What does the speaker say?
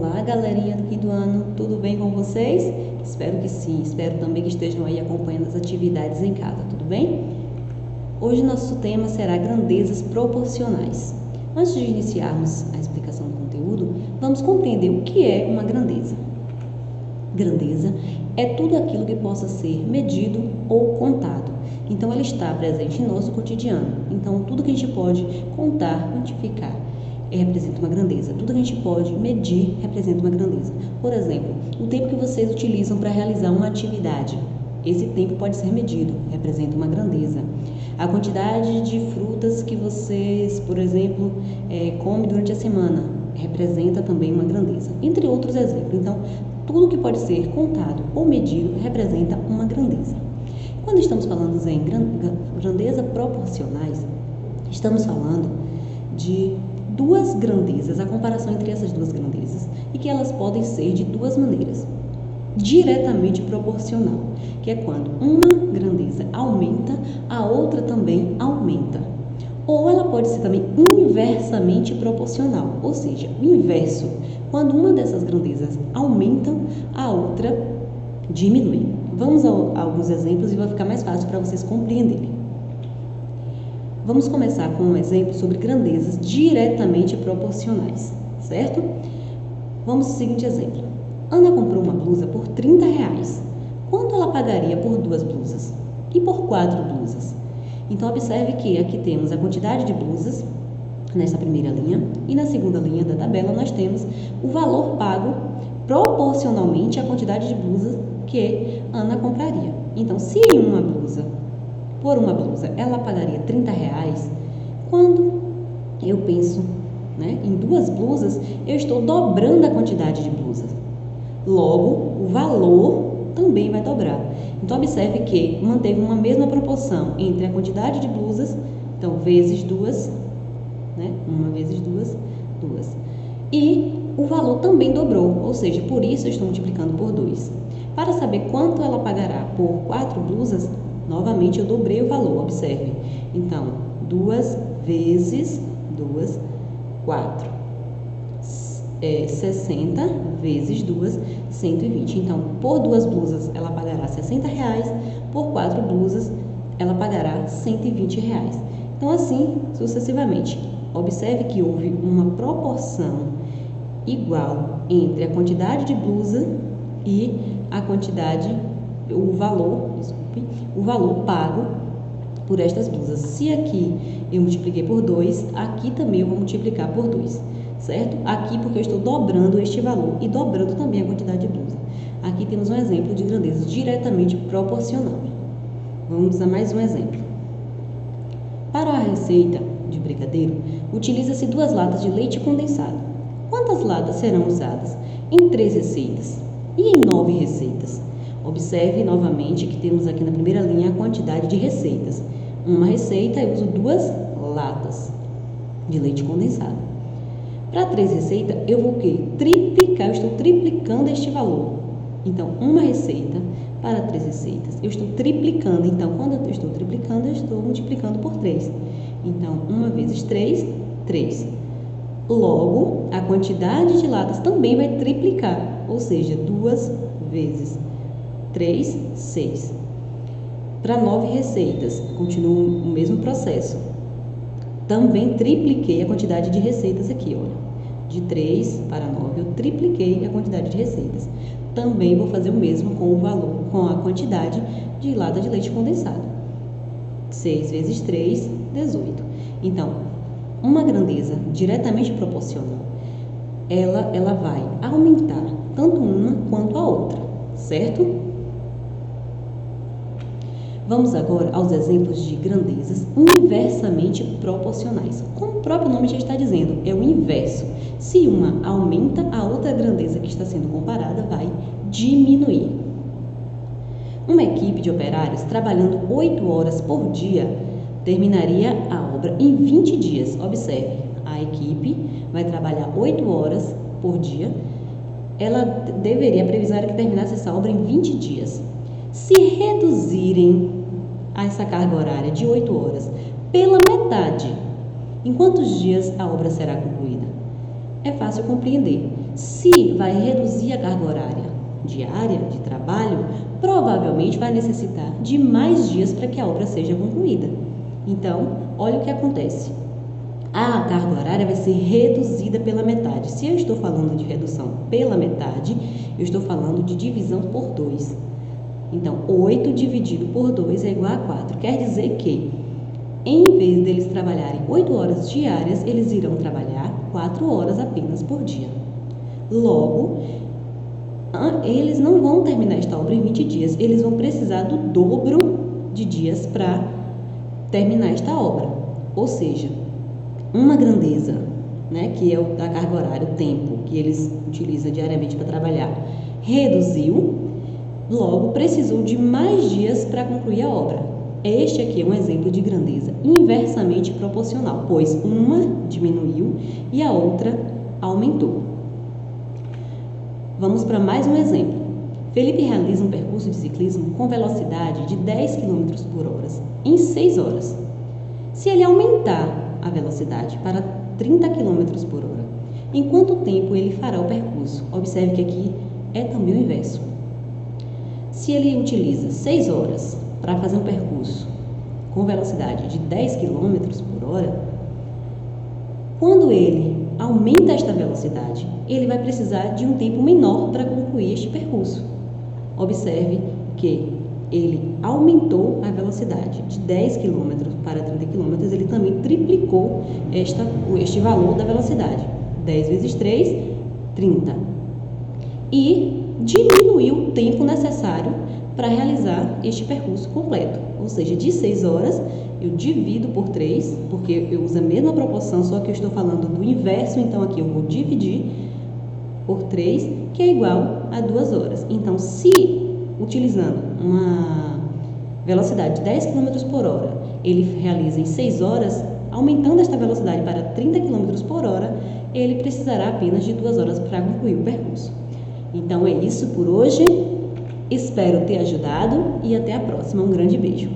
Olá, galerinha aqui do ano, tudo bem com vocês? Espero que sim, espero também que estejam aí acompanhando as atividades em casa, tudo bem? Hoje nosso tema será grandezas proporcionais. Antes de iniciarmos a explicação do conteúdo, vamos compreender o que é uma grandeza. Grandeza é tudo aquilo que possa ser medido ou contado. Então, ela está presente em nosso cotidiano. Então, tudo que a gente pode contar, quantificar, representa uma grandeza. Tudo que a gente pode medir representa uma grandeza. Por exemplo, o tempo que vocês utilizam para realizar uma atividade, esse tempo pode ser medido, representa uma grandeza. A quantidade de frutas que vocês, por exemplo, comem durante a semana, representa também uma grandeza, entre outros exemplos. Então, tudo que pode ser contado ou medido representa uma grandeza. Quando estamos falando em grandeza proporcionais, estamos falando de duas grandezas, a comparação entre essas duas grandezas, e que elas podem ser de duas maneiras. Diretamente proporcional, que é quando uma grandeza aumenta, a outra também aumenta. Ou ela pode ser também inversamente proporcional, ou seja, o inverso, quando uma dessas grandezas aumenta, a outra diminui. Vamos a alguns exemplos e vai ficar mais fácil para vocês compreenderem. Vamos começar com um exemplo sobre grandezas diretamente proporcionais, certo? Vamos ao seguinte exemplo. Ana comprou uma blusa por R$30. Quanto ela pagaria por 2 blusas? E por 4 blusas? Então, observe que aqui temos a quantidade de blusas nessa primeira linha e na segunda linha da tabela nós temos o valor pago proporcionalmente à quantidade de blusas que Ana compraria. Então, se por uma blusa ela pagaria R$30, quando eu penso em 2 blusas, eu estou dobrando a quantidade de blusas. Logo, o valor também vai dobrar. Então, observe que manteve uma mesma proporção entre a quantidade de blusas, então, vezes 2, uma vezes 2, 2. E o valor também dobrou, ou seja, por isso eu estou multiplicando por 2. Para saber quanto ela pagará por 4 blusas, novamente eu dobrei o valor, observe. Então, 2 vezes 2, 4. 60 vezes 2, 120. Então, por 2 blusas ela pagará R$60, por 4 blusas ela pagará R$120. Então, assim sucessivamente. Observe que houve uma proporção igual entre a quantidade de blusa e o valor pago por estas blusas. Se aqui eu multipliquei por 2, aqui também eu vou multiplicar por 2, certo? Aqui porque eu estou dobrando este valor e dobrando também a quantidade de blusa. Aqui temos um exemplo de grandeza diretamente proporcional. Vamos a mais um exemplo. Para a receita de brigadeiro, utiliza-se 2 latas de leite condensado. Quantas latas serão usadas em 3 receitas e em 9 receitas? Observe novamente que temos aqui na primeira linha a quantidade de receitas. Uma receita eu uso 2 latas de leite condensado. Para 3 receitas eu vou triplicar, eu estou triplicando este valor. Então, uma receita para 3 receitas, eu estou triplicando. Então, quando eu estou triplicando, eu estou multiplicando por 3. Então, 1 vezes 3, 3. Logo, a quantidade de latas também vai triplicar, ou seja, 2 vezes 3, 6. Para 9 receitas, continua o mesmo processo. Também tripliquei a quantidade de receitas aqui, olha. De 3 para 9, eu tripliquei a quantidade de receitas. Também vou fazer o mesmo com a quantidade de latas de leite condensado. 6 vezes 3, 18. Então, uma grandeza diretamente proporcional, ela vai aumentar tanto uma quanto a outra, certo? Vamos agora aos exemplos de grandezas inversamente proporcionais. Como o próprio nome já está dizendo, é o inverso. Se uma aumenta, a outra grandeza que está sendo comparada vai diminuir. Uma equipe de operários trabalhando 8 horas por dia terminaria a obra em 20 dias. Observe, a equipe vai trabalhar 8 horas por dia. A previsão era que terminasse essa obra em 20 dias. Se reduzirem essa carga horária de 8 horas pela metade, em quantos dias a obra será concluída? É fácil compreender. Se vai reduzir a carga horária diária de trabalho, provavelmente vai necessitar de mais dias para que a obra seja concluída. Então, olha o que acontece. A carga horária vai ser reduzida pela metade. Se eu estou falando de redução pela metade, eu estou falando de divisão por 2. Então, 8 dividido por 2 é igual a 4. Quer dizer que, em vez deles trabalharem 8 horas diárias, eles irão trabalhar 4 horas apenas por dia. Logo, eles não vão terminar esta obra em 20 dias. Eles vão precisar do dobro de dias para terminar esta obra. Ou seja, uma grandeza, né, que é a carga horária, o tempo que eles utilizam diariamente para trabalhar, reduziu, logo precisou de mais dias para concluir a obra. Este aqui é um exemplo de grandeza inversamente proporcional, pois uma diminuiu e a outra aumentou. Vamos para mais um exemplo. Felipe realiza um percurso de ciclismo com velocidade de 10 km por hora em 6 horas. Se ele aumentar a velocidade para 30 km por hora, em quanto tempo ele fará o percurso? Observe que aqui é também o inverso. Se ele utiliza 6 horas para fazer um percurso com velocidade de 10 km por hora, quando ele aumenta esta velocidade, ele vai precisar de um tempo menor para concluir este percurso. Observe que ele aumentou a velocidade de 10 km para 30 km, ele também triplicou este valor da velocidade. 10 vezes 3, 30. E diminuiu o tempo necessário para realizar este percurso completo. Ou seja, de 6 horas, eu divido por 3, porque eu uso a mesma proporção, só que eu estou falando do inverso, então aqui eu vou dividir por 3, que é igual a 2 horas. Então, se utilizando uma velocidade de 10 km por hora, ele realiza em 6 horas, aumentando esta velocidade para 30 km por hora, ele precisará apenas de 2 horas para concluir o percurso. Então é isso por hoje, espero ter ajudado e até a próxima. Um grande beijo!